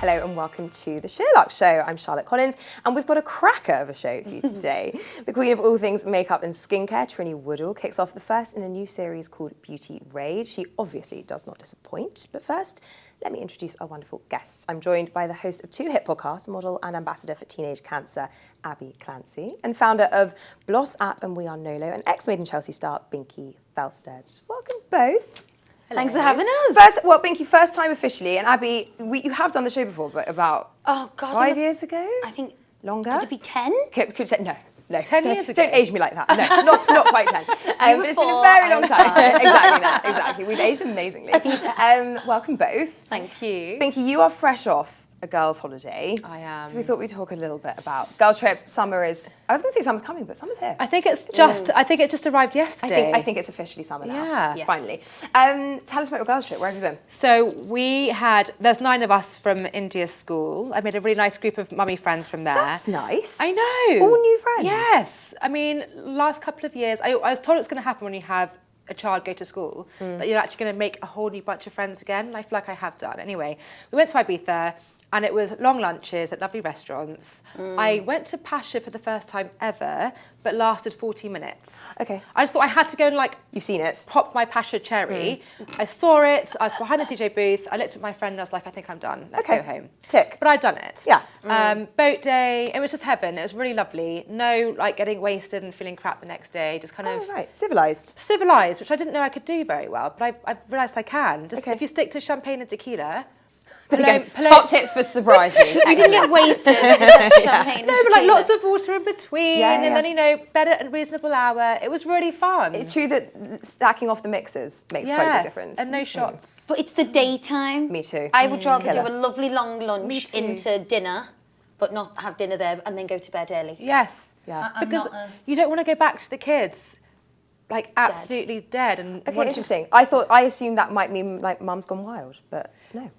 Hello and welcome to the SheerLuxe Show. I'm Charlotte Collins and we've got a cracker of a show for you today. The queen of all things makeup and skincare, Trinny Woodall, kicks off the first in a new series called Beauty Rage. She obviously does not disappoint, but first, let me introduce our wonderful guests. I'm joined by the host of 2 hit podcasts, model and ambassador for teenage cancer, Abbey Clancy, and founder of Bloss App and Are Nolo, and ex-Made in Chelsea star, Binky Felstead. Welcome both. Hello. Thanks for having us. Binky, first time officially, and Abby, you have done the show before, but about 5 years ago? I think. Longer? Could it be 10? Could say, no. 10 years ago. Don't age me like that. No, not quite 10. But it's been a 4, very long time. Exactly that, exactly. We've aged amazingly. Welcome both. Thank you. Binky, you are fresh off a girls' holiday. I am. So we thought we'd talk a little bit about girls' trips. Summer is, I was going to say summer's coming, but summer's here. I think it just arrived yesterday. I think it's officially summer now. Yeah. Finally. Tell us about your girls' trip. Where have you been? So there's 9 of us from India's school. I made a really nice group of mummy friends from there. That's nice. I know. All new friends. Yes. I mean, last couple of years, I was told it's going to happen when you have a child go to school, that you're actually going to make a whole new bunch of friends again. And I feel like I have done. Anyway, we went to Ibiza. And it was long lunches at lovely restaurants. I went to Pasha for the first time ever, but lasted 40 minutes. Okay. I just thought I had to go and You've seen it. pop my Pasha cherry. I saw it, I was behind the DJ booth, I looked at my friend and I was like, I think I'm done, let's go home. Tick. But I'd done it. Yeah. Boat day, it was just heaven, it was really lovely. No getting wasted and feeling crap the next day, just kind of... right, civilised. Civilised, which I didn't know I could do very well, but I've realised I can. Just if you stick to champagne and tequila, Top tips for sobriety. We didn't get wasted. We just had champagne. No, but lots of water in between, and then bed at a reasonable hour. It was really fun. It's true that stacking off the mixes makes quite a big difference. And no shots. But it's the daytime. Me too. I would rather do a lovely long lunch into dinner, but not have dinner there and then go to bed early. Yes. Yeah. Because you don't want to go back to the kids absolutely dead. And interesting. I assumed that might mean mum's gone wild, but no.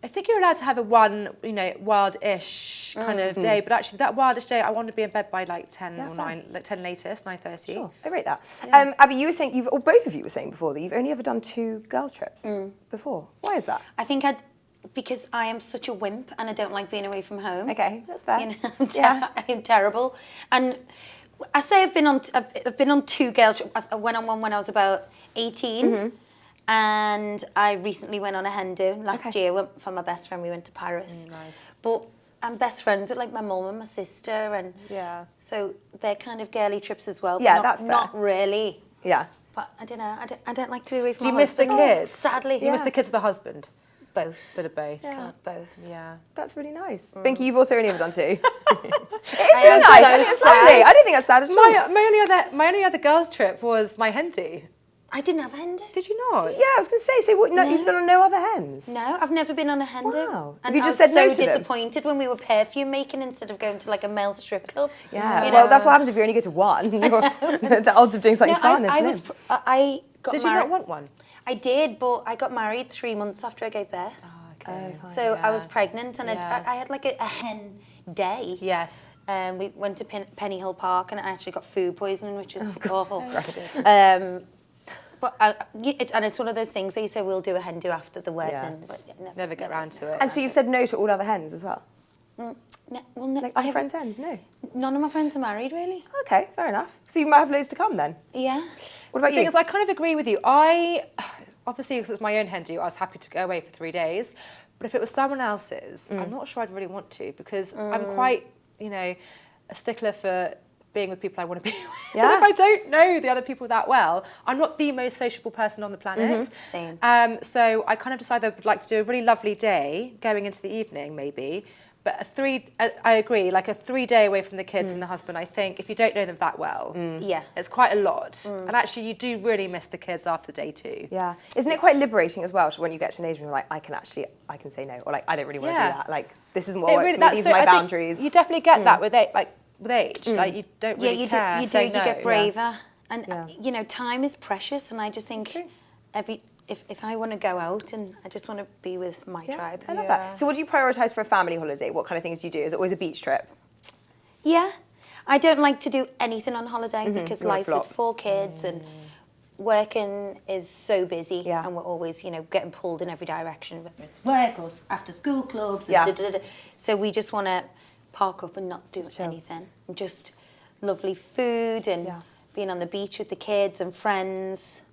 I think you're allowed to have a wild-ish kind of day, but actually that wildish day, I want to be in bed by 10 or 9, 10 latest, 9:30. Sure, I rate that. Yeah. Abby, you were saying, both of you were saying before that you've only ever done 2 girls' trips before. Why is that? I think because I am such a wimp and I don't like being away from home. Okay, that's fair. You know, I'm terrible. And I say I've been on 2 girls trips. I went on one when I was about 18. And I recently went on a hen do last year for my best friend. We went to Paris. Nice. But I'm best friends with my mum and my sister, and so they're kind of girly trips as well. Yeah, but that's fair. Not really. Yeah. But I don't know. I don't like to be away from. Do you miss the kids? Sadly, you miss the kids of the husband. Both. Bit of both. Yeah. God, both. Yeah. That's really nice. Binky, you've also only ever done 2. It's really nice. It's lovely. I don't think that's sad at all. My only other girls' trip was my hen do. I didn't have a hen do. Did you not? Yeah, I was going to say, so what, you've been on no other hens? No, I've never been on a hen do. Wow. And Have you just I was said no so to them? disappointed when we were perfume making instead of going to a male strip club. Yeah, well, that's what happens if you only go to one. The odds of doing something fun, isn't it? I got Did married. you not want one? I did, but I got married 3 months after I gave birth. Oh, okay. So I was pregnant and I had a hen day. Yes. We went to Penny Hill Park and I actually got food poisoning, which is awful. But it's one of those things where you say we'll do a hen do after the wedding, but never get around to it. And so you've said no to all other hens as well? I friends' hens, no? None of my friends are married, really. Okay, fair enough. So you might have loads to come then? Yeah. What about The thing is, I kind of agree with you. Obviously, because it's my own hen do, I was happy to go away for 3 days. But if it was someone else's, I'm not sure I'd really want to, because I'm quite, a stickler for being with people I want to be with. Yeah. And if I don't know the other people that well, I'm not the most sociable person on the planet. Same. So I kind of decided I would like to do a really lovely day, going into the evening maybe. But I agree, a 3-day away from the kids and the husband, I think, if you don't know them that well, it's quite a lot. And actually, you do really miss the kids after day 2. Yeah. Isn't it quite liberating as well when you get to an age where you're like, I can say no, or I don't really want to do that. This isn't what works for me, these are my boundaries. You definitely get that with age. You don't really you care. you get braver. And, time is precious, and I just think if I want to go out and I just want to be with my tribe. I love that. So what do you prioritise for a family holiday? What kind of things do you do? Is it always a beach trip? Yeah. I don't like to do anything on holiday because life with 4 kids and working is so busy, Yeah. and we're always, you know, getting pulled in every direction, whether it's work or after school clubs. Yeah. So we just want to park up and not do anything, and just lovely food and being on the beach with the kids and friends.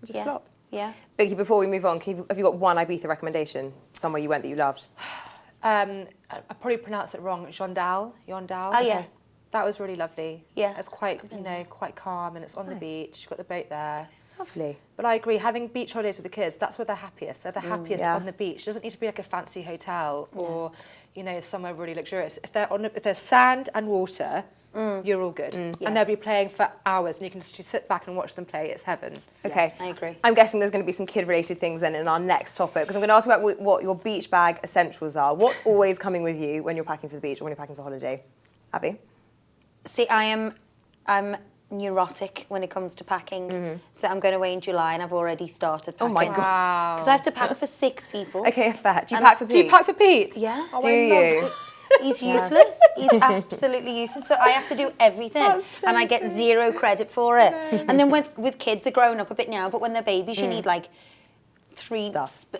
Just flop. Yeah. Binky, before we move on, have you got one Ibiza recommendation? Somewhere you went that you loved? I probably pronounced it wrong. Yondal. Oh, yeah. That was really lovely. Yeah. It's quite, you know, quite calm, and it's on the beach. You've got the boat there. Lovely. But I agree, having beach holidays with the kids, that's where they're happiest. They're the happiest on the beach. It doesn't need to be like a fancy hotel or, you know, somewhere really luxurious. If there's sand and water, you're all good. And they'll be playing for hours, and you can just sit back and watch them play. It's heaven. Okay. I agree. I'm guessing there's going to be some kid-related things then in our next topic, because I'm going to ask about what your beach bag essentials are. What's always coming with you when you're packing for the beach or when you're packing for holiday? Abby? See, I'm neurotic when it comes to packing. So I'm going away in July, and I've already started packing. Oh my God. Wow. Because I have to pack for 6 people. Okay, fair. Do you pack for Pete? Do you pack for Pete? Yeah. Oh, Do I love you? He's useless. He's absolutely useless. So I have to do everything, and I get 0 credit for it. And then with kids, they're growing up a bit now, but when they're babies, you need like 3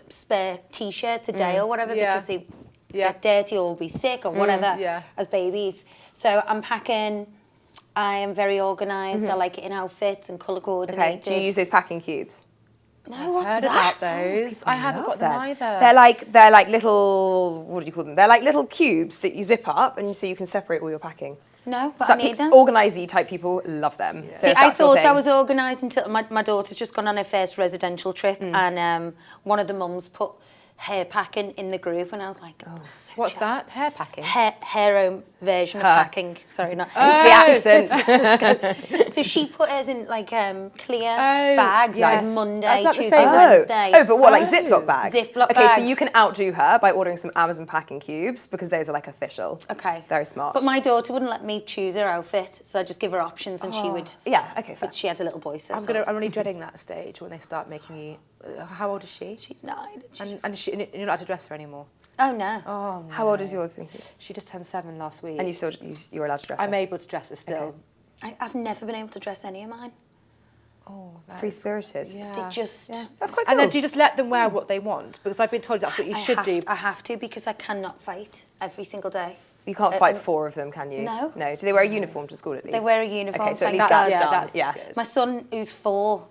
spare T-shirts a day or whatever, because they get dirty or be sick or whatever as babies. So I'm packing. I am very organised. I like it in outfits and colour coordinated. Okay. Do you use those packing cubes? No, what's Heard that? about those. I haven't got them either. They're like little, what do you call them? They're like little cubes that you zip up, and so you can separate all your packing. No, but So I need them. organisy type people love them. So See, if I that's your thought I thing- was organised until my daughter's just gone on her first residential trip, and one of the mums put hair packing in the group, and I was like, oh, so What's jealous. that? Hair packing? Her own version of packing. Sorry, not It's the accent. So she put hers in like clear bags, Nice. like Monday, That's like the Tuesday, same- Wednesday. Oh, but what, like Ziploc bags? Ziploc okay, so bags. you can outdo her by ordering some Amazon packing cubes, because those are like official. Okay. Very smart. But my daughter wouldn't let me choose her outfit, so I just give her options, and she would. Yeah, okay, fair. But she had a little boy, so I'm really dreading that stage when they start making you. How old is she? she's 9. And you're not allowed to dress her anymore. Oh no. Oh, no. How old is yours, Binky? She just turned 7 last week. And you're allowed to dress her? I'm able to dress her still. I've never been able to dress any of mine. Oh, Free-spirited. yeah. They just. That's quite cool. And then do you just let them wear what they want? Because I've been told that's what you should do. I have to, because I cannot fight every single day. You can't fight 4 of them, can you? No. No. Do they wear a uniform to school at least? They wear a uniform. Okay, so at thank least God. that's done. that's Yeah. good. My son, who's 4,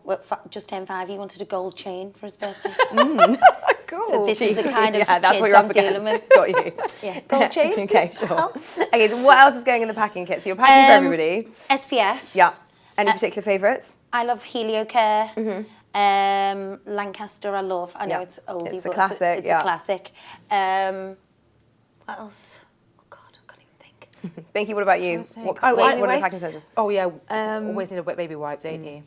just turned 5, he wanted a gold chain for his birthday. Cool. So this is the kind of that's kids what you're I'm up dealing against. with. Got you. Yeah, gold chain. Okay, sure. Okay, so what else is going in the packing kit? So you're packing for everybody. SPF. Yeah. Any particular favourites? I love Heliocare. Lancaster, I love. I know it's oldie, It's a but classic, it's yeah. a classic. What else? Oh God, I can't even think. Binky, what about you? What Baby are the wipes? packing essentials? Oh, yeah. Always need a wet baby wipe, don't you?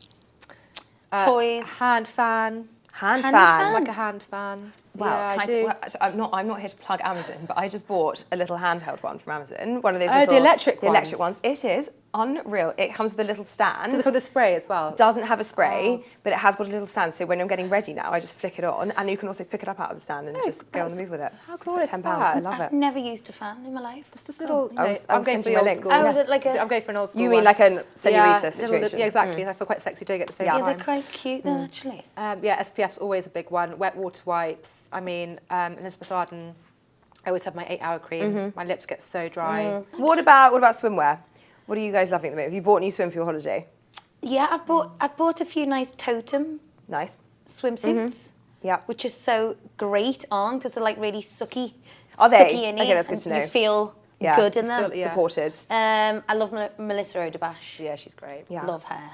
Toys. Hand fan. Hand Hand fan. fan? Like a hand fan. Wow, yeah, can I I do. say, well, so I'm not here to plug Amazon, but I just bought a little handheld one from Amazon. One of those Oh, the little, electric electric ones. ones. It is unreal. It comes with a little stand. Does it have the spray as well? Doesn't have a spray, but it has got a little stand. So when I'm getting ready now, I just flick it on, and you can also pick it up out of the stand and just go on the move with it. how It's glorious like is £10. I that? love I've it. never used a fan in my life. Just a little. I was sending you my links. Oh, is it like a? I'm going for an old school You mean one. like a senorita little- situation? Yeah, exactly. I feel quite sexy doing it at the same Yeah, time. they're quite cute though, actually. Yeah, SPF's always a big one. Wet water wipes. I mean, Elizabeth Arden, I always have my 8-hour cream. My lips get so dry. What about swimwear? What are you guys loving at the moment? Have you bought a new swim for your holiday? Yeah, I've bought a few nice totem Nice. swimsuits. Yeah. Which is so great on because they're like really sucky. Are they? Sucky in Okay, that's good and to know. You feel Yeah. good in them. Yeah. Supported. I love Melissa Odebash. Yeah, she's great. Yeah. Love her.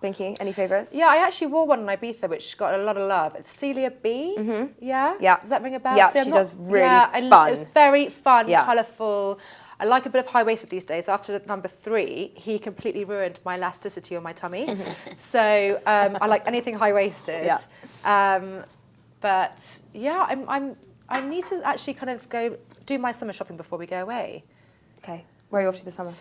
Binky, any favourites? Yeah, I actually wore one in Ibiza, which got a lot of love. It's Celia B. Yeah? Yeah. Does that ring a bell? Yeah, See, I'm she not- does really It fun. was very fun, Yeah. colourful. I like a bit of high-waisted these days. After number 3, he completely ruined my elasticity on my tummy. So I like anything high-waisted. Yeah. But yeah, I need to actually kind of go do my summer shopping before we go away. Okay. Where are you off to this summer?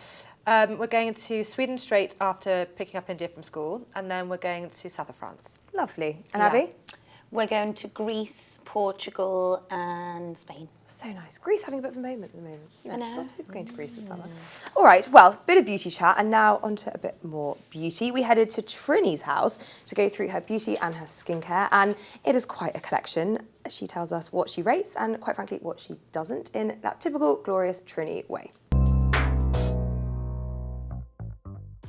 We're going to Sweden straight after picking up India from school, and then we're going to south of France. Lovely. And Yeah. Abby? We're going to Greece, Portugal and Spain. So nice. Greece having a bit of a moment at the moment, isn't it? I know. Lots of people going to Greece this summer. All right, well, bit of beauty chat, and now onto a bit more beauty. We headed to Trinny's house to go through her beauty and her skincare, and it is quite a collection. She tells us what she rates and, quite frankly, what she doesn't in that typical glorious Trinny way.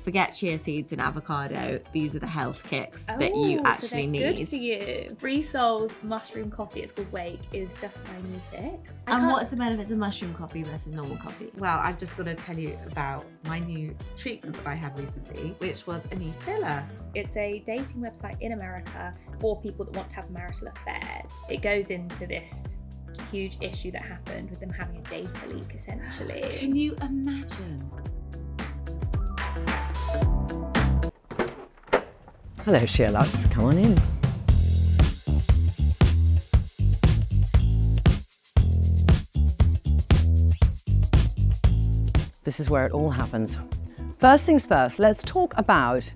Forget chia seeds and avocado. These are the health kicks that you actually need. Good for you. Brisol's mushroom coffee, it's called Wake, is just my new fix. And what's the benefits of mushroom coffee versus normal coffee? Well, I've just got to tell you about my new treatment that I had recently, which was a new filler. It's a dating website in America for people that want to have marital affairs. It goes into this huge issue that happened with them having a data leak, essentially. Can you imagine? Hello, SheerLuxe, come on in. This is where it all happens. First things first, let's talk about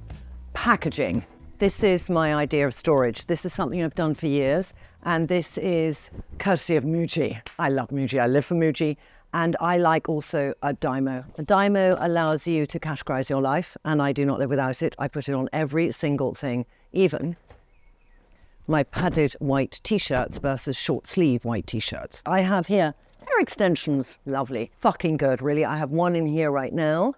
packaging. This is my idea of storage. This is something I've done for years, and this is courtesy of Muji. I love Muji, I live for Muji. And I like also a Dymo. A Dymo allows you to categorize your life, and I do not live without it. I put it on every single thing, even my padded white t-shirts versus short sleeve white t-shirts. I have here hair extensions, lovely, fucking good, really. I have one in here right now,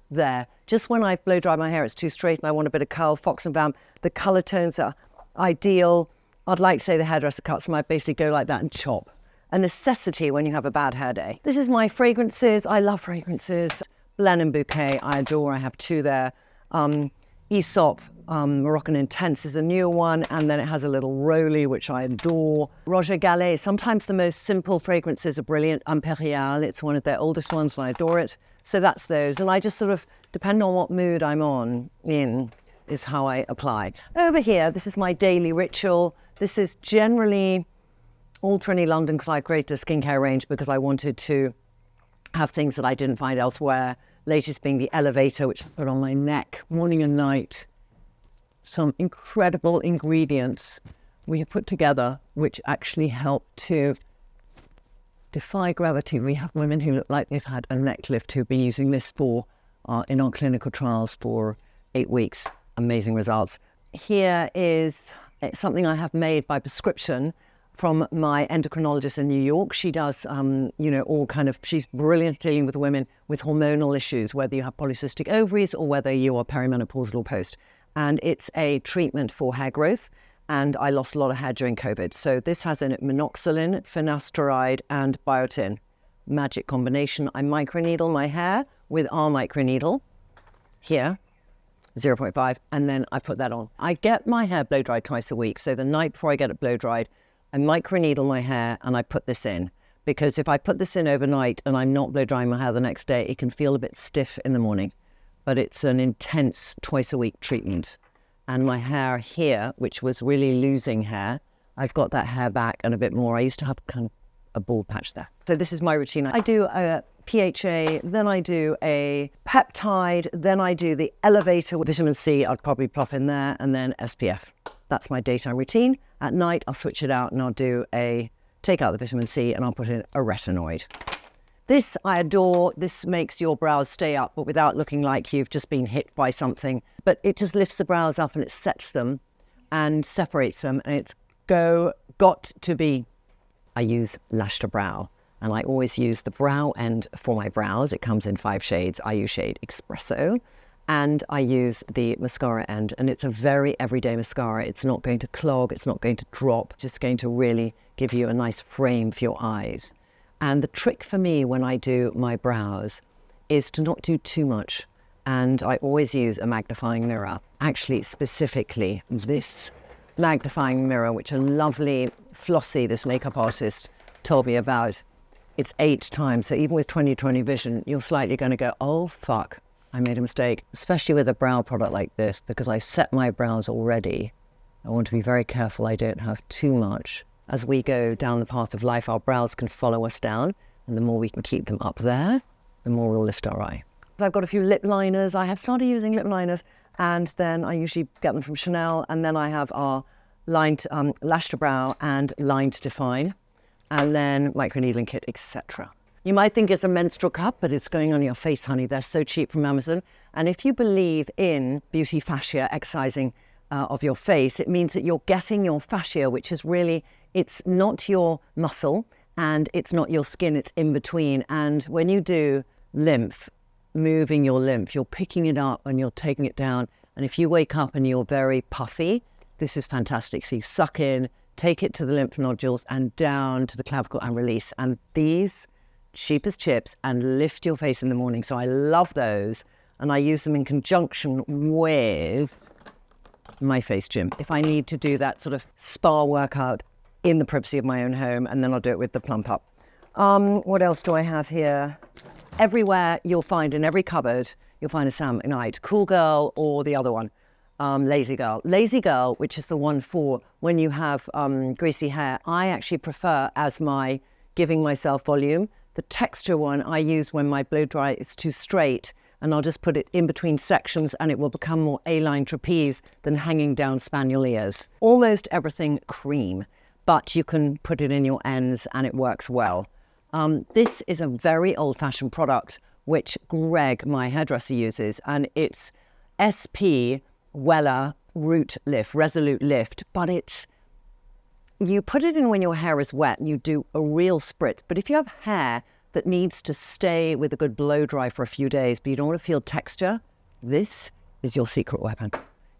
there. Just when I blow dry my hair, it's too straight and I want a bit of curl, Fox and Vam. The color tones are ideal. I'd like to say the hairdresser cuts them. I basically go like that and chop. A necessity when you have a bad hair day. This is my fragrances. I love fragrances. Blenheim Bouquet, I adore. I have two there. Aesop, Moroccan Intense is a newer one, and then it has a little Roly, which I adore. Roger Gallet, sometimes the most simple fragrances are brilliant. Imperial, it's one of their oldest ones, and I adore it. So that's those. And I just sort of, depending on what mood I'm in, is how I apply. Over here, this is my daily ritual. This is generally all Trinny London, because I created a skincare range because I wanted to have things that I didn't find elsewhere. Latest being the elevator, which I put on my neck morning and night. Some incredible ingredients we have put together, which actually help to defy gravity. We have women who look like they've had a neck lift who've been using this for in our clinical trials for 8 weeks. Amazing results. Here is something I have made by prescription from my endocrinologist in New York. She does, all kind of, she's brilliant dealing with women with hormonal issues, whether you have polycystic ovaries or whether you are perimenopausal or post. And it's a treatment for hair growth. And I lost a lot of hair during COVID. So this has in it minoxidil, finasteride, and biotin. Magic combination. I microneedle my hair with our microneedle here, 0.5, and then I put that on. I get my hair blow dried twice a week. So the night before I get it blow dried, I microneedle my hair and I put this in, because if I put this in overnight and I'm not blow drying my hair the next day, it can feel a bit stiff in the morning. But it's an intense twice a week treatment. And my hair here, which was really losing hair, I've got that hair back and a bit more. I used to have kind of a bald patch there. So this is my routine. I do a PHA, then I do a peptide, then I do the elevator with vitamin C, I'd probably plop in there, and then SPF. That's my daytime routine. At night, I'll switch it out and I'll take out the vitamin C and I'll put in a retinoid. This I adore. This makes your brows stay up, but without looking like you've just been hit by something. But it just lifts the brows up and it sets them and separates them. And it's got to be, I use Lash to Brow. And I always use the brow end for my brows. It comes in 5 shades. I use shade Espresso. And I use the mascara end, and it's a very everyday mascara. It's not going to clog, it's not going to drop, it's just going to really give you a nice frame for your eyes. And the trick for me when I do my brows is to not do too much. And I always use a magnifying mirror. Actually, specifically this magnifying mirror, which a lovely Flossie, this makeup artist, told me about. It's 8 times, so even with 20/20 vision, you're slightly going to go, oh fuck, I made a mistake, especially with a brow product like this, because I set my brows already. I want to be very careful I don't have too much. As we go down the path of life, our brows can follow us down, and the more we can keep them up there, the more we'll lift our eye. I've got a few lip liners. I have started using lip liners, and then I usually get them from Chanel, and then I have our lash to brow and line to define, and then microneedling kit, etc. You might think it's a menstrual cup, but it's going on your face, honey. They're so cheap from Amazon. And if you believe in beauty fascia, excising of your face, it means that you're getting your fascia, which is really, it's not your muscle and it's not your skin, it's in between. And when you do lymph, moving your lymph, you're picking it up and you're taking it down. And if you wake up and you're very puffy, this is fantastic. So you suck in, take it to the lymph nodules and down to the clavicle and release. And these, cheap as chips, and lift your face in the morning. So I love those. And I use them in conjunction with my face gym. If I need to do that sort of spa workout in the privacy of my own home, and then I'll do it with the Plump Up. What else do I have here? Everywhere you'll find, in every cupboard, you'll find a Sam McKnight, Cool Girl, or the other one, Lazy Girl. Lazy Girl, which is the one for when you have greasy hair, I actually prefer as my giving myself volume. The texture one I use when my blow dry is too straight, and I'll just put it in between sections and it will become more A-line trapeze than hanging down spaniel ears. Almost everything cream, but you can put it in your ends and it works well. This is a very old-fashioned product which Greg, my hairdresser, uses, and it's SP Weller Root Lift, Resolute Lift, but it's, you put it in when your hair is wet and you do a real spritz. But if you have hair that needs to stay with a good blow dry for a few days, but you don't want to feel texture, this is your secret weapon.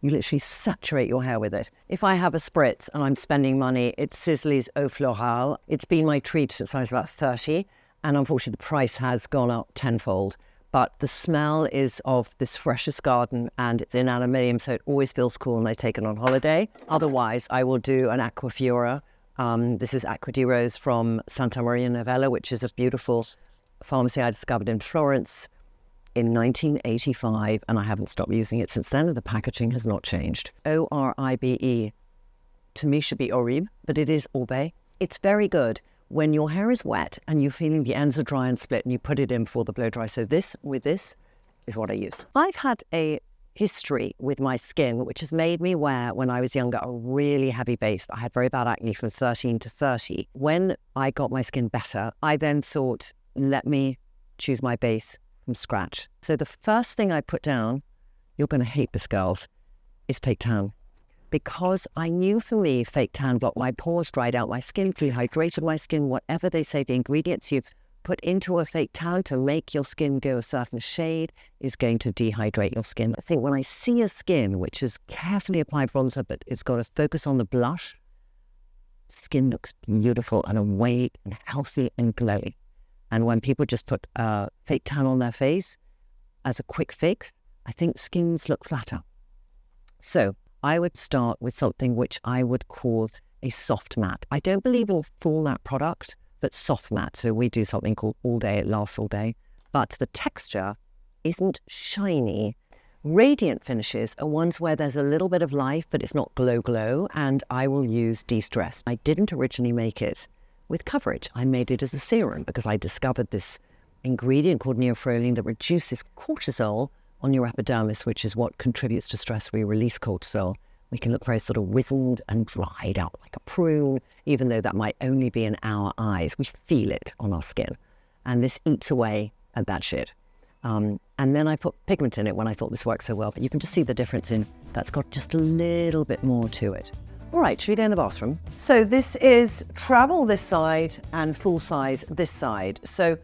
You literally saturate your hair with it. If I have a spritz and I'm spending money, it's Sisley's Eau Florale. It's been my treat since I was about 30, and unfortunately the price has gone up tenfold. But the smell is of this freshest garden, and it's in aluminium, so it always feels cool when I take it on holiday. Otherwise, I will do an Aquafiora. This is Acqua di Rose from Santa Maria Novella, which is a beautiful pharmacy I discovered in Florence in 1985, and I haven't stopped using it since then, and the packaging has not changed. Oribe. To me should be Oribe, but it is Orbe. It's very good when your hair is wet and you're feeling the ends are dry and split, and you put it in for the blow dry. So this is what I use. I've had a history with my skin, which has made me wear, when I was younger, a really heavy base. I had very bad acne from 13 to 30. When I got my skin better, I then thought, let me choose my base from scratch. So the first thing I put down, you're going to hate this, girls, is fake tan. Because I knew for me, fake tan blocked my pores, dried out my skin, dehydrated my skin, whatever they say, the ingredients you've put into a fake tan to make your skin go a certain shade is going to dehydrate your skin. I think when I see a skin which is carefully applied bronzer, but it's got to focus on the blush, skin looks beautiful and awake and healthy and glowy. And when people just put fake tan on their face as a quick fix, I think skins look flatter. So I would start with something which I would call a soft matte. I don't believe in full matte product, but soft matte. So we do something called all day, it lasts all day. But the texture isn't shiny. Radiant finishes are ones where there's a little bit of life, but it's not glow, and I will use De-Stress. I didn't originally make it with coverage. I made it as a serum because I discovered this ingredient called neophroline that reduces cortisol on your epidermis, which is what contributes to stress. We release cortisol. We can look very sort of wizened and dried out like a prune, even though that might only be in our eyes. We feel it on our skin. And this eats away at that shit. And then I put pigment in it when I thought this worked so well, but you can just see the difference in that's got just a little bit more to it. All right, should we go in the bathroom? So this is travel this side and full size this side. So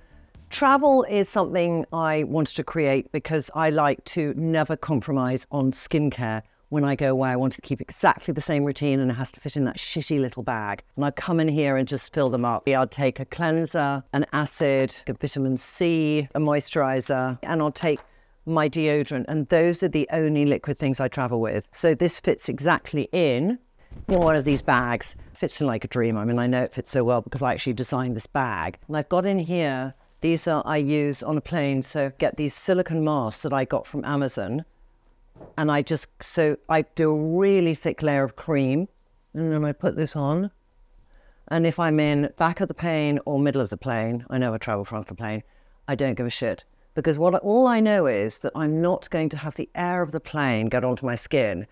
travel is something I wanted to create because I like to never compromise on skincare. When I go away, I want to keep exactly the same routine, and it has to fit in that shitty little bag. And I'd come in here and just fill them up. I'd take a cleanser, an acid, a vitamin C, a moisturizer, and I'll take my deodorant. And those are the only liquid things I travel with. So this fits exactly in one of these bags. Fits in like a dream. I mean, I know it fits so well because I actually designed this bag. And I've got in here, these are I use on a plane. So get these silicone masks that I got from Amazon. And I do a really thick layer of cream, and then I put this on. And if I'm in back of the plane or middle of the plane, I never travel front of the plane, I don't give a shit. Because all I know is that I'm not going to have the air of the plane get onto my skin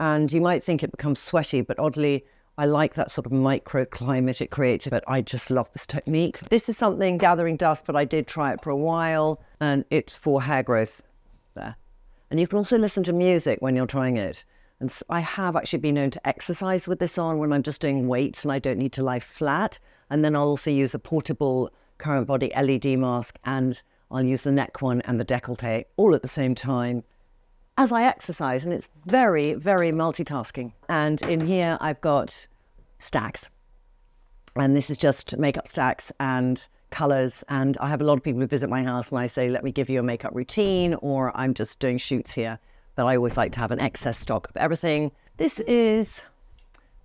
and you might think it becomes sweaty, but oddly, I like that sort of microclimate it creates, but I just love this technique. This is something gathering dust, but I did try it for a while, and it's for hair growth there. And you can also listen to music when you're trying it. And I have actually been known to exercise with this on when I'm just doing weights and I don't need to lie flat. And then I'll also use a portable current body LED mask, and I'll use the neck one and the décolleté all at the same time as I exercise. And it's very, very multitasking. And in here I've got stacks. And this is just makeup stacks and colours. And I have a lot of people who visit my house and I say, let me give you a makeup routine, or I'm just doing shoots here. But I always like to have an excess stock of everything. This is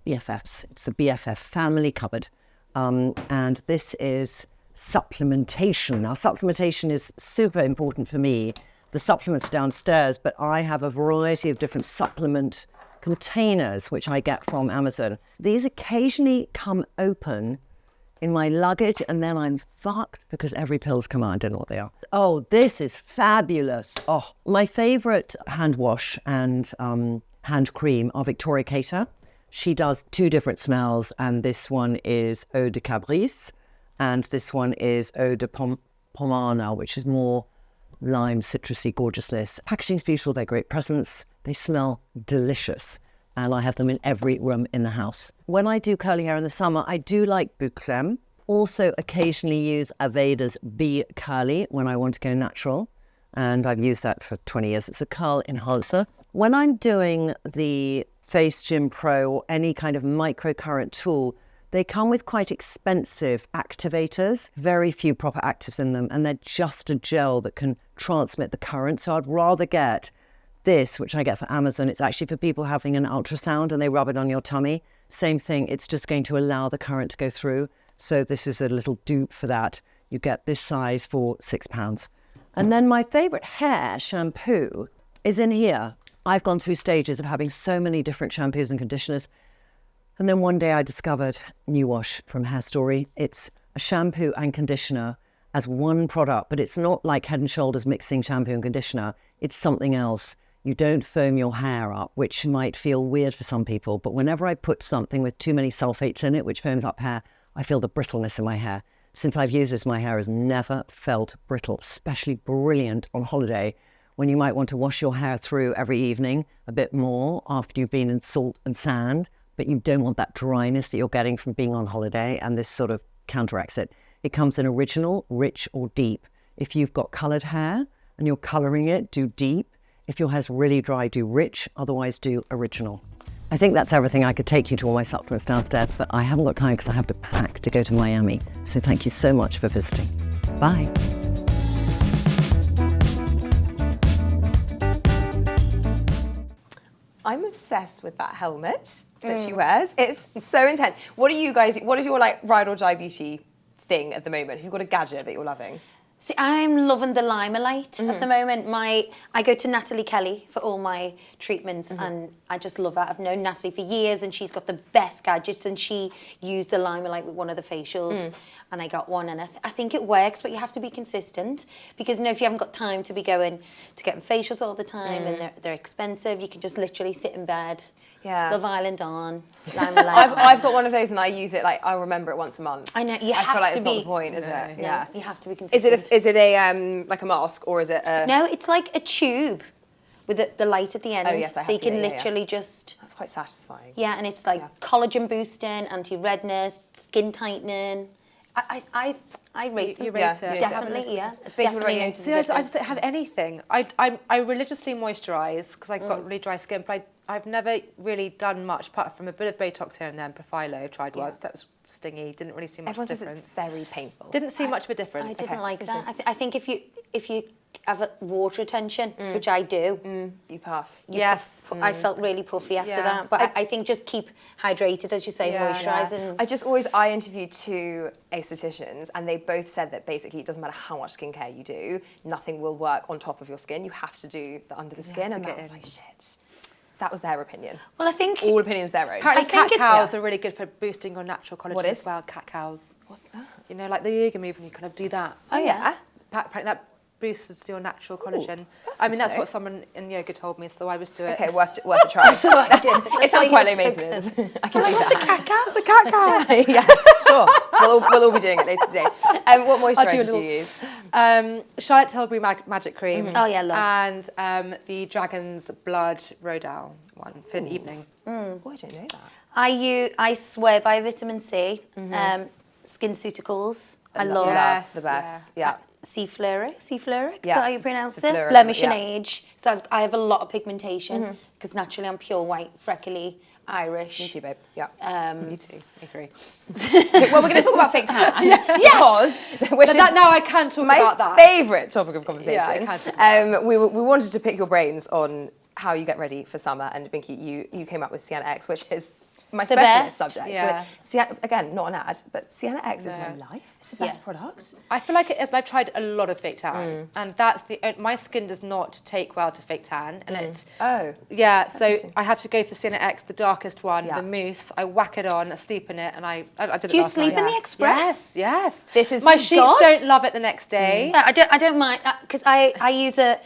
BFFs. It's the BFF family cupboard. And this is supplementation. Now, supplementation is super important for me. The supplements downstairs, but I have a variety of different supplement containers, which I get from Amazon. These occasionally come open in my luggage, and then I'm fucked because every pill's come out. I don't know what they are. Oh, this is fabulous. Oh, my favourite hand wash and hand cream are Victoria Cater. She does 2 different smells, and this one is Eau de Cabris, and this one is Eau de Pomana, which is more lime, citrusy gorgeousness. Packaging's beautiful, they're great presents, they smell delicious, and I have them in every room in the house. When I do curly hair in the summer, I do like Bouclem. Also occasionally use Aveda's Be Curly when I want to go natural, and I've used that for 20 years. It's a curl enhancer. When I'm doing the Face Gym Pro or any kind of microcurrent tool, they come with quite expensive activators, very few proper actives in them, and they're just a gel that can transmit the current. So I'd rather get this, which I get for Amazon. It's actually for people having an ultrasound and they rub it on your tummy. Same thing, it's just going to allow the current to go through. So this is a little dupe for that. You get this size for £6. And then my favourite hair shampoo is in here. I've gone through stages of having so many different shampoos and conditioners. And then one day I discovered New Wash from Hair Story. It's a shampoo and conditioner as one product, but it's not like Head & Shoulders mixing shampoo and conditioner. It's something else. You don't foam your hair up, which might feel weird for some people. But whenever I put something with too many sulfates in it, which foams up hair, I feel the brittleness in my hair. Since I've used this, my hair has never felt brittle, especially brilliant on holiday, when you might want to wash your hair through every evening a bit more after you've been in salt and sand, but you don't want that dryness that you're getting from being on holiday, and this sort of counteracts it. It comes in original, rich, or deep. If you've got coloured hair and you're colouring it, do deep. If your hair's really dry, do rich, otherwise do original. I think that's everything. I could take you to all my supplements downstairs, but I haven't got time because I have to pack to go to Miami. So thank you so much for visiting. Bye. I'm obsessed with that helmet that she wears. It's so intense. What is your like ride or die beauty thing at the moment? Have you got a gadget that you're loving? See, I'm loving the Limelite at the moment. I go to Natalie Kelly for all my treatments, and I just love her. I've known Natalie for years, and she's got the best gadgets, and she used the Limelite with one of the facials, and I got one, and I think it works, but you have to be consistent, because if you haven't got time to be going to getting facials all the time, and they're expensive, you can just literally sit in bed. Yeah. Love Island on, Limelite I've got one of those and I use it, like, I remember it once a month. I know, I feel like it's not the point, is it? Yeah. You have to be consistent. Is it a like a mask, or is it a... No, it's like a tube with the light at the end. Oh, yes, I have so you seen can it, literally just... That's quite satisfying. Yeah, and it's like collagen boosting, anti-redness, skin tightening. I rate them. You rate it. Definitely, yeah. Big Definitely rating. notice See, the I difference. just don't have anything. I religiously moisturise because I've got really dry skin, but I've never really done much apart from a bit of Botox here and there, and Profilo I tried once. That was stingy. Didn't really see much Everyone of a says difference. it's very painful. Didn't see much of a difference. I didn't like that. I think if you have a water retention, which I do, You puff. Yes. I felt really puffy after Yeah. that. But I think just keep hydrated, as you say, moisturising. I interviewed 2 aestheticians, and they both said that basically it doesn't matter how much skincare you do, nothing will work on top of your skin. You have to do the under the skin, and that was like, shit. That was their opinion. Well, I think... All opinions their own. Apparently, I think it's- cat-cows are really good for boosting your natural collagen What is? as well. Cat-cows. What's that? You know, like the yoga move, and you kind of do that. Oh, yeah. Apparently that boosts your natural collagen. that's I good mean, to that's know. what someone in yoga told me, so I was doing it. Okay, worth a try. So I did. It sounds quite low maintenance. I can do What's that. a cat cow? It's a cat cow. Yeah, sure. We'll all be doing it later today. What moisturiser do you use? Charlotte Tilbury Magic Cream. Oh, yeah, love. And the Dragon's Blood Rodale one for the evening. Oh, I don't know that. I swear by vitamin C. SkinCeuticals. I love Yes, the best. Yeah. Seafluric. Seafluric. Is Yeah, that how you pronounce it? Seafluric, Blemish and yeah. age. So I have a lot of pigmentation because naturally I'm pure white, freckly, Irish. Me too, babe. Yeah. Me too, I agree. Well, we're going to talk about fake tan. Because, which is Now I can talk my about that. favourite topic of conversation. Yeah, I can. We wanted to pick your brains on how you get ready for summer, and Binky, you came up with Sienna X, which is my The specialist best. subject. Yeah. But Sienna, again, not an ad, but Sienna X is my No. life. It's the best Yeah. product. I feel like it is. I've tried a lot of fake tan, and that's my skin does not take well to fake tan, and it. Oh. Yeah, so interesting. I have to go for Sienna X, the darkest one, Yeah. the mousse. I whack it on, I sleep in it, and I did it Do you last sleep night. in the Express? Yes. This is- my Oh, sheets God. don't love it the next day. Yeah, I don't mind because I use a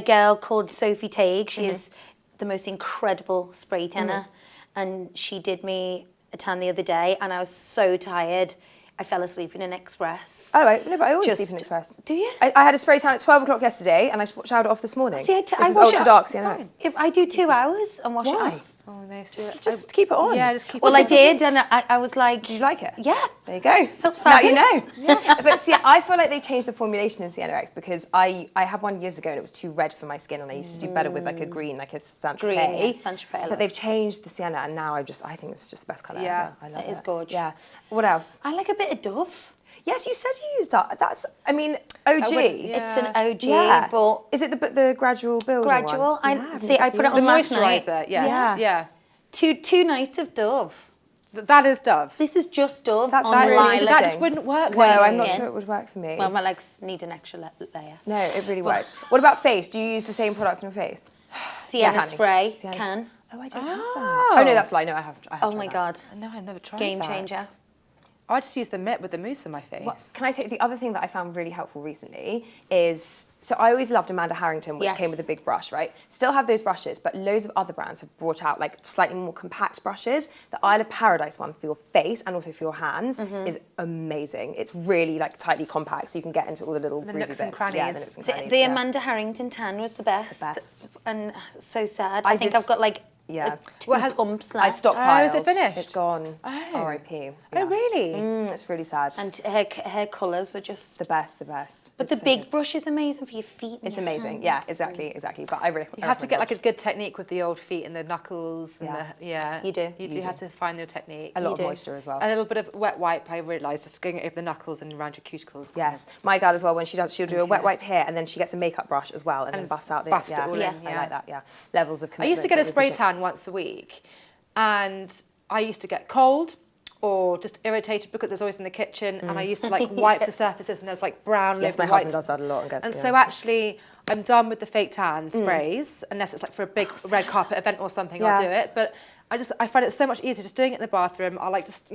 girl called Sophie Tague. She is the most incredible spray tanner, and she did me a tan the other day, and I was so tired. I fell asleep in an Express. Oh, no, but I always Just- sleep in Express. Do you? I had a spray tan at 12 o'clock yesterday, and I showered it off this morning. See, I this is wash ultra it dark off. Sienna X. If I do 2 hours and wash it Why? off. Oh no, Just keep it on. Yeah, just keep Well, it I on. did, and I was like, Did you like it? yeah. There you go. Felt Now you know. fabulous. But see, I feel like they changed the formulation in Sienna X because I had one years ago and it was too red for my skin, and I used to do better with like a green, like a Saint Green, Tropez. yeah, Saint Tropez, I But love. they've changed the Sienna, and now I think it's just the best colour Yeah, ever. I love it it. is gorgeous. Yeah. What else? I like a bit of Dove. Yes, you said you used that. That's, I mean, OG. Yeah. It's an OG, Yeah. but Is it the gradual building gradual. one? I put it The on last night. moisturiser, yes. Yeah. Yeah. Two nights of Dove. That is Dove. This is just Dove That's on really lilac. interesting. That just wouldn't work. No, White I'm not skin. sure it would work for me. Well, my legs need an extra layer. No, it really works. What about face? Do you use the same products on your face? Sienna Tanning. spray Sienna can. Oh, I don't have that. Oh, no, that's a lie. No, I have Oh tried my that. God. No, I've never tried Game that. changer. I just use the mitt with the mousse on my face. Well, can I take the other thing that I found really helpful recently is, so I always loved Amanda Harrington, which Yes. came with a big brush, right? Still have those brushes, but loads of other brands have brought out like slightly more compact brushes. The Isle of Paradise one for your face and also for your hands is amazing. It's really like tightly compact, so you can get into all the little groovy nooks and bits. Yeah, the crannies. nooks and See, crannies, the yeah. Amanda Harrington tan was the best. The best. And so sad. I I think did I've got like Yeah. two What has- pumps I left. stockpiled. Oh, is it finished? It's gone. Oh. R.I.P. Oh, really? It's really sad. And her colours are just... the best, the best. But It's the so big good. brush is amazing for your feet. and It's your amazing. hands. Yeah, exactly. But I really You have to get like a good technique with the old feet and the knuckles. And Yeah. yeah. You do. You do have to find your technique. a lot of do. moisture as well. A little bit of wet wipe, I realised, just going over the knuckles and around your cuticles. Yes, my girl as well. When she'll do a wet wipe here, and then she gets a makeup brush as well, and then buffs out the buffs it yeah. all in, I yeah. like that. Yeah, levels of I commitment. used to get a that we spray appreciate. tan once a week, and I used to get cold or just irritated because it was always in the kitchen, and I used to like wipe the surfaces, and there's like brown. Yes, loads of my white. husband does that a lot and gets. And yeah. so actually, I'm done with the fake tan sprays, unless it's like for a big red carpet event or something, I'll Yeah. do it. But I find it so much easier just doing it in the bathroom. I'll like just,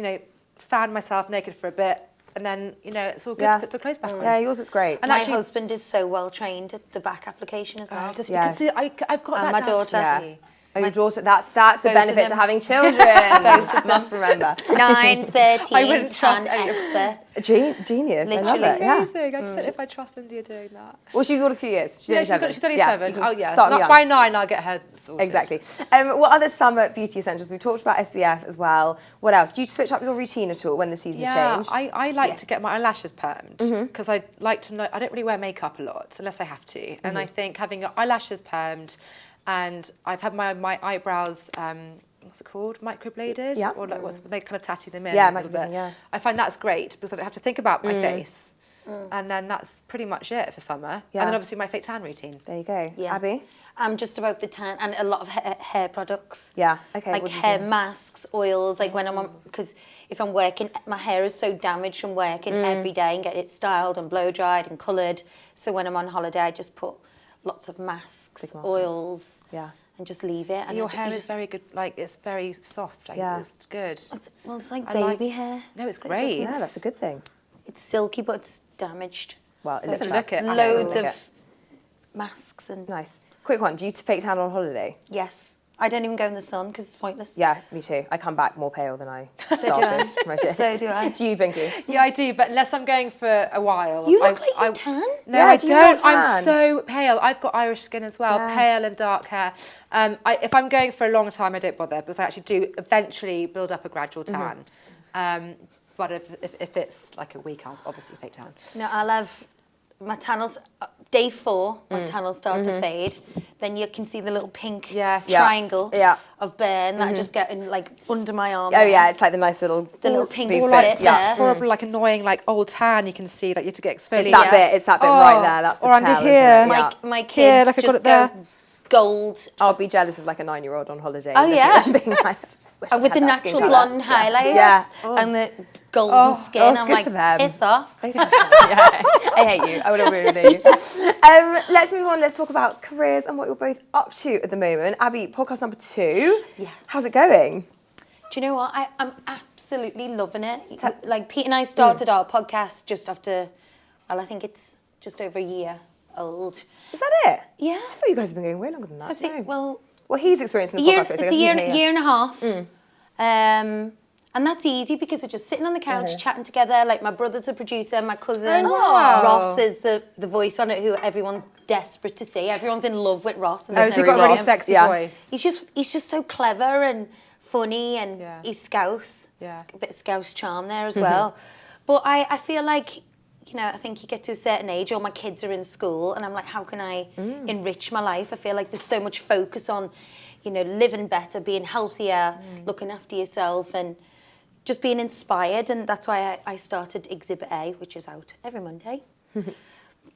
fan myself naked for a bit, and then, it's all good, Yeah. puts the clothes back on. Yeah, yours looks great. And My actually- husband is so well trained at the back application as well. Just, Yes. you can see, I've got And that my down to daughter. me. Oh, your daughter, that's the Both of benefit to them. having children. Both of Must remember. 9, 13, I wouldn't trust tan any of- experts. Genius. I love Literally. it. Yeah. Amazing. I just don't know if I trust India doing that. Well, she's got a few years. She's Yeah, only seven. she's only Yeah, 7. you can Oh, yeah. Start Not young. by 9, I'll get her sorted. Exactly. What other summer beauty essentials? We've talked about SPF as well. What else? Do you switch up your routine at all when the seasons Yeah, change? I like to get my eyelashes permed because I like to know. I don't really wear makeup a lot unless I have to, and I think having your eyelashes permed, and I've had my eyebrows. What's it called? Microbladed? Yeah. Or like they kind of tattoo them in. Yeah, a little microblading, bit. yeah. I find that's great because I don't have to think about my face, and then that's pretty much it for summer. Yeah. And then obviously my fake tan routine. There you go. Yeah. Abby? Just about the tan and a lot of hair products. Yeah. Okay. Like what do you hair say? masks, oils, like when I'm on, because if I'm working, my hair is so damaged from working every day and get it styled and blow dried and coloured. So when I'm on holiday, I just put lots of masks, Big mask. oils, Yeah. and just leave it. And Your I- hair you is just- very good. Like it's very soft. Like, Yeah. it's good. It's like I like- baby hair. No, it's So it great. Yeah, that's a good thing. It's silky, but it's damaged. Well, it So looks just look it. loads Look of it. masks and Nice. Quick one. Do you fake tan on holiday? yes. I don't even go in the sun because it's pointless. Yeah, me too. I come back more pale than I do I. started. Most days. So do I. Do you, Binky? Yeah, I do, but unless I'm going for a while. You look like you're tan. No, Yeah, I do you not don't. tan? I'm so pale. I've got Irish skin as well, Yeah. pale and dark hair. If I'm going for a long time, I don't bother because I actually do eventually build up a gradual tan. But if it's like a week, I'll obviously fake tan. No, I'll have my tunnels. Day 4, my tunnels start to fade. Then you can see the little pink Yes. Yeah. triangle Yeah. of burn that just getting like under my arm. Oh yeah, it's like the nice little little pink these slit bits. Yeah. there. Horrible, like annoying, like old tan. You can see that you have to get exfoliated. It's that bit. It's that bit right there. That's the or under tail, isn't here. it? Yeah. My kids Yeah, like I got just it there. go gold I'll be jealous of like a 9-year-old on holiday. Oh, looking yeah. at them being like, wish I with had the that skin natural colour. blonde highlights Yeah. and the golden skin. I'm good like, for them. piss off. Yeah. I hate you. I would have ruined you. Let's move on. Let's talk about careers and what you're both up to at the moment. Abby, podcast number 2. Yeah. How's it going? Do you know what? I'm absolutely loving it. Like Pete and I started our podcast just after, well, I think it's just over a year old. Is that it? Yeah. I thought you guys have been going way longer than that. I think, No. well, he's experienced in a the year, podcast space. it's I a guess year and a half. Mm. And that's easy because we're just sitting on the couch chatting together. Like my brother's a producer, my cousin wow. Ross is the voice on it who everyone's desperate to see. Everyone's in love with Ross. And Oh, there's so you've no got a really Ross. sexy Yeah. voice. He's just so clever and funny and Yeah. he's Scouse. Yeah. There's a bit of Scouse charm there as well. But I feel like, you know, I think you get to a certain age, or my kids are in school, and I'm like, how can I enrich my life? I feel like there's so much focus on, you know, living better, being healthier, looking after yourself, and just being inspired. And that's why I started Exhibit A, which is out every Monday.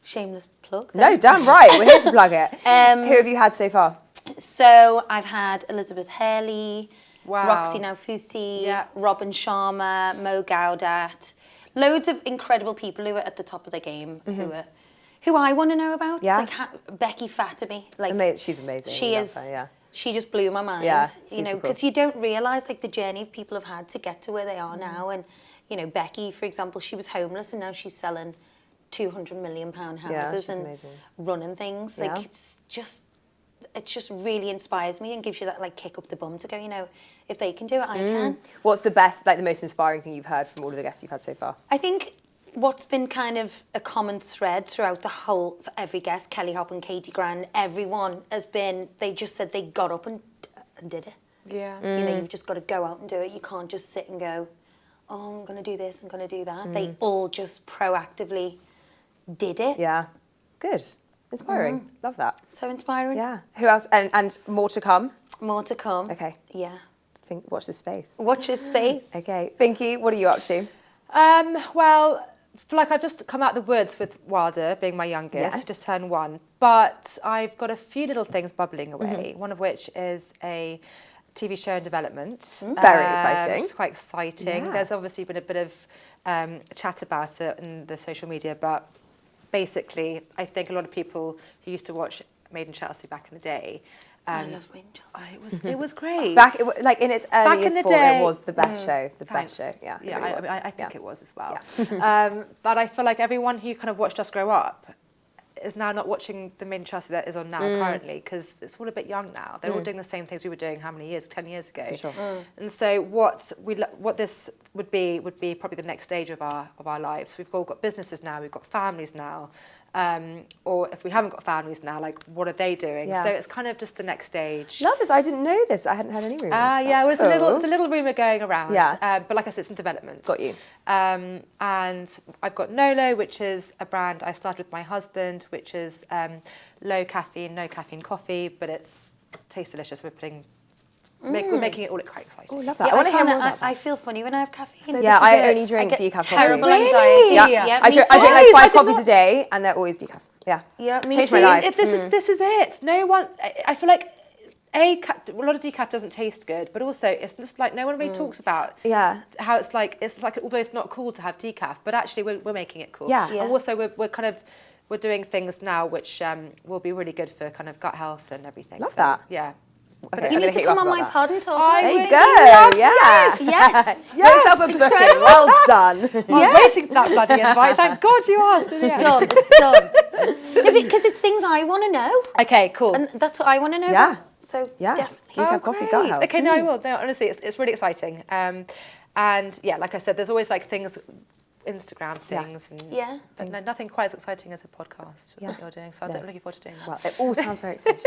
Shameless plug. No, damn right. We're here to plug it. Who have you had so far? So I've had Elizabeth Hurley, Wow. Roxy Naufusi, Yeah. Robin Sharma, Mo Gaudat, loads of incredible people who are at the top of the game, who I want to know about. Yeah. It's like Becky Fatamy, like She's amazing. she We love is. her, yeah. She just blew my mind. Yeah, you know, super because cool. you don't realise like the journey people have had to get to where they are now. And you know, Becky, for example, she was homeless and now she's selling £200 million houses she's and amazing. running things. Like Yeah. it just really inspires me and gives you that like kick up the bum to go, you know, if they can do it, I can. What's the best, like the most inspiring thing you've heard from all of the guests you've had so far? I think what's been kind of a common thread throughout the whole, for every guest, Kelly Hopp and Katie Grand, everyone has been, they just said they got up and did it. Yeah. You know, you've just got to go out and do it. You can't just sit and go, oh, I'm going to do this, I'm going to do that. They all just proactively did it. Yeah. Good. Inspiring. Love that. So inspiring. Yeah. Who else? And more to come? More to come. Okay. Yeah. Watch this space. Watch this space. Okay. Binky, what are you up to? Well, like I've just come out the woods with Wilder being my youngest, Yes. who just turned 1. But I've got a few little things bubbling away. One of which is a TV show in development. Very exciting. Which is quite exciting. Yeah. There's obviously been a bit of chat about it in the social media, but basically, I think a lot of people who used to watch Made in Chelsea back in the day. I love Made in Chelsea. It was great. Like in its Back in earliest the form, day. it was the best show. The best Thanks. show. Yeah. it Yeah, really was. I think Yeah. it was as well. But I feel like everyone who kind of watched us grow up is now not watching the Made in Chelsea that is on now currently, because it's all a bit young now. They're all doing the same things we were doing how many years? 10 years ago. For sure. And so what this would be probably the next stage of our lives. We've all got businesses now. We've got families now. Or if we haven't got families now, like what are they doing? Yeah. So it's kind of just the next stage. Love this. I didn't know this. I hadn't heard any rumours. Yeah, That's well, cool. it's a little rumour going around. Yeah. But like I said, it's in development. Got you. And I've got Nolo, which is a brand I started with my husband, which is low caffeine, no caffeine coffee, but it tastes delicious. We're making it all look quite exciting. Oh, love that. Yeah, I want to hear more about that. I feel funny when I have caffeine. Yeah, this is I it. only drink I get decaf terrible coffee. anxiety. Yeah, Yeah, I me drink too. like Guys, 5 I did coffees not- a day, and they're always decaf. Yeah, Yeah, me changed too. my life. This is it. No one. I feel like a lot of decaf doesn't taste good, but also it's just like no one really talks about. Yeah. How it's like almost not cool to have decaf, but actually we're making it cool. Yeah. Yeah. And also we're doing things now which will be really good for kind of gut health and everything. Love So, that. Yeah. Okay, You I'm gonna need to hit come up on my about that. pod and talk I about There it. you go. Yes. Yes. Get yourself a booking. Well done. I was waiting for that bloody invite. Thank God you asked. It's done. It's done. Yeah, because it's things I want to know. Okay, cool. And that's what I want to know. Yeah. about. So Yeah. definitely. Decaf coffee, gut health. Okay, no, I will. No, honestly, it's really exciting. And yeah, like I said, there's always like things, Instagram things, and Yeah. but no, nothing quite as exciting as a podcast Yeah. that you're doing. So I'm looking forward to doing that. Well, it all sounds very exciting.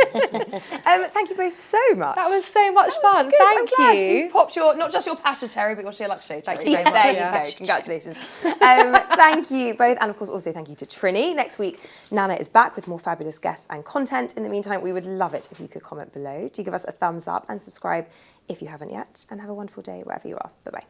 Thank you both so much. That was so much fun. Good. Thank I'm glad you. you popped your, not just your Pasha Cherry, but your SheerLuxe shade. Thank cherry. you very So much. There Yeah. you go. Congratulations. Thank you both. And of course, also thank you to Trinny. Next week, Nana is back with more fabulous guests and content. In the meantime, we would love it if you could comment below. Do give us a thumbs up and subscribe if you haven't yet. And have a wonderful day wherever you are. Bye-bye.